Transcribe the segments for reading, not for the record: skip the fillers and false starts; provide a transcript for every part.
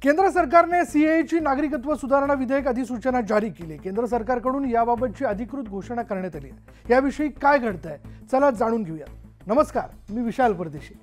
केंद्र सरकारने सीएएची नागरिकत्व सुधारणा विधेयक अधिसूचना जारी केली। केंद्र सरकारकडून याबाबतची अधिकृत घोषणा करण्यात आली आहे। याविषयी काय घडतंय चला जाणून घेऊया। नमस्कार, मी विशाल परदेशी।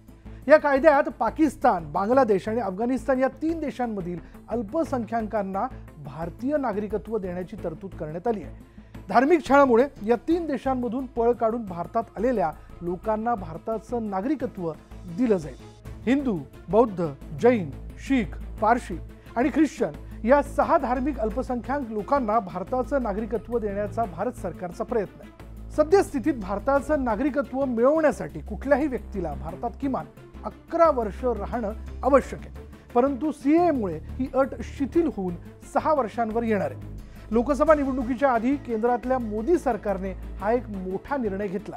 या कायद्यात पाकिस्तान, बांगलादेश आणि अफगाणिस्तान या 3 देशांमधील अल्पसंख्याकांना भारतीय नागरिकत्व देण्याची तरतूद करण्यात आली आहे। धार्मिक छळामुळे या 3 देशांमधून पळ काढून भारतात आलेल्या लोकांना भारताचं नागरिकत्व दिलं जाईल। हिंदू, बौद्ध, जैन, शीख, पारशी आणि ख्रिश्चन या 6 धार्मिक अल्पसंख्याक लोकांना भारताचं नागरिकत्व देण्याचा भारत सरकारचा प्रयत्न आहे। सद्यस्थितीत भारताचं नागरिकत्व मिळवण्यासाठी कुठल्याही व्यक्तीला भारतात किमान 11 वर्ष राहणं आवश्यक आहे, परंतु सीएएमुळे ही अट शिथिल होऊन 6 वर्षांवर येणार आहे। लोकसभा निवडणुकीच्या आधी केंद्रातल्या मोदी सरकारने हा एक मोठा निर्णय घेतला।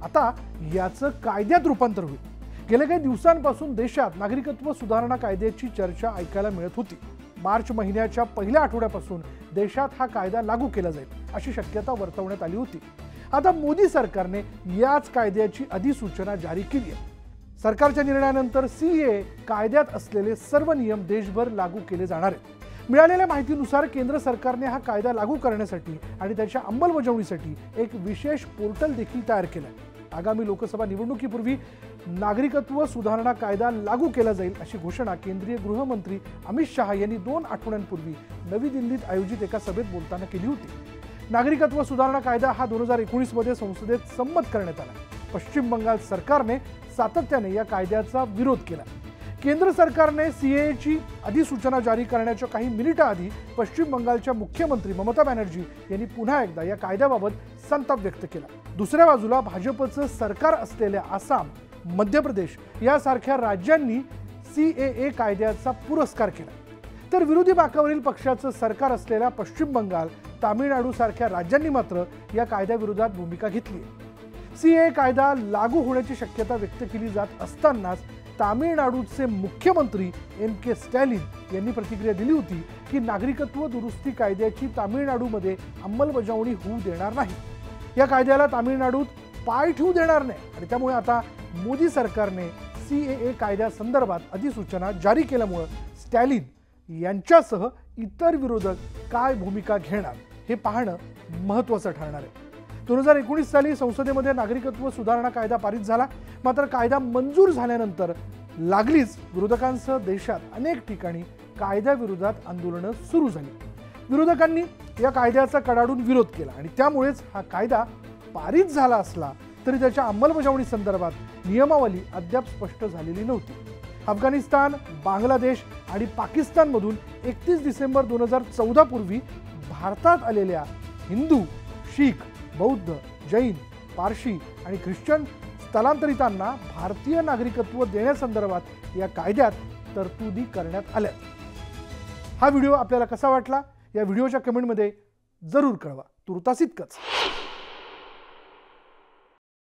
आता याचं कायद्यात रूपांतर होईल। गेल्या काही दिवसांपासून देशात नागरिकत्व सुधारणा कायद्याची चर्चा ऐकायला मिळत होती। मार्च महिन्याच्या पहिल्या आठवड्यापासून देशात हा कायदा लागू केला जाईल अशी शक्यता वर्तवण्यात आली होती। आता मोदी सरकारने याच कायद्याची अधिसूचना जारी केली आहे। सरकारच्या निर्णयानंतर सीएए कायद्यात असलेले सर्व नियम देशभर लागू केले जाणार आहेत। मिळालेल्या माहितीनुसार केंद्र सरकारने हा कायदा लागू करण्यासाठी आणि त्याच्या अंमलबजावणीसाठी एक विशेष पोर्टल देखील तयार केलं आहे। आगामी लोकसभा निवडणुकीपूर्वी नागरिकत्व सुधारणा कायदा लागू केला जाईल अशी घोषणा केंद्रीय गृहमंत्री अमित शहा यांनी 2 आठवड्यांपूर्वी नवी दिल्लीत आयोजित एका सभेत बोलताना केली होती। नागरिकत्व सुधारणा कायदा हा 2019 मध्ये संसदेत संमत करण्यात आला। पश्चिम बंगाल सरकारने सातत्याने या कायद्याचा विरोध केला। केंद्र सरकारने सीएएची अधिसूचना जारी करण्याच्या काही मिनिटांआधी पश्चिम बंगालच्या मुख्यमंत्री ममता बॅनर्जी यांनी पुन्हा एकदा या कायद्याबाबत संताप व्यक्त केला। दुसऱ्या बाजूला भाजपचं सरकार असलेल्या आसाम, मध्य प्रदेश यासारख्या राज्यांनी सीएए कायद्याचा पुरस्कार केला, तर विरोधी बाकावरील पक्षाचं सरकार असलेल्या पश्चिम बंगाल, तामिळनाडू सारख्या राज्यांनी मात्र या कायद्याविरोधात भूमिका घेतली आहे। सीएए कायदा लागू होण्याची शक्यता व्यक्त केली जात असतानाच तामिळनाडूचे मुख्यमंत्री एम.के. स्टॅलिन यांनी प्रतिक्रिया दिली होती की नागरिकत्व दुरुस्ती कायद्याची तामिळनाडूमध्ये अंमलबजावणी होऊ देणार नाही। या कायद्याला तामिळनाडूत पाय ठेवू देणार नाही आणि त्यामुळे आता मोदी सरकारने सीएए कायद्यासंदर्भात अधिसूचना जारी केल्यामुळे स्टॅलिन यांच्यासह इतर विरोधक काय भूमिका घेणार हे पाहणं महत्त्वाचं ठरणार आहे। 2019 साली संसदेमध्ये नागरिकत्व सुधारणा कायदा पारित झाला, मात्र कायदा मंजूर झाल्यानंतर लागलीच विरोधकांसह देशात अनेक ठिकाणी कायद्याविरोधात आंदोलनं सुरू झाली। विरोधकांनी या कायद्याचा कडाडून विरोध केला आणि त्यामुळेच हा कायदा पारित झाला असला तरी त्याच्या अंमलबजावणी संदर्भात नियमावली अद्याप स्पष्ट झालेली नव्हती। अफगाणिस्तान, बांगलादेश आणि पाकिस्तानमधून 31 डिसेंबर 2014 पूर्वी भारतात आलेल्या हिंदू, शीख, बौद्ध, जैन, पारशी आणि ख्रिश्चन स्थलांतरितांना भारतीय नागरिकत्व देण्यासंदर्भात या कायद्यात तरतुदी करण्यात आल्या। हा व्हिडिओ आपल्याला कसा वाटला या व्हिडिओच्या कमेंटमध्ये जरूर कळवा। तुर्तास इतकंच।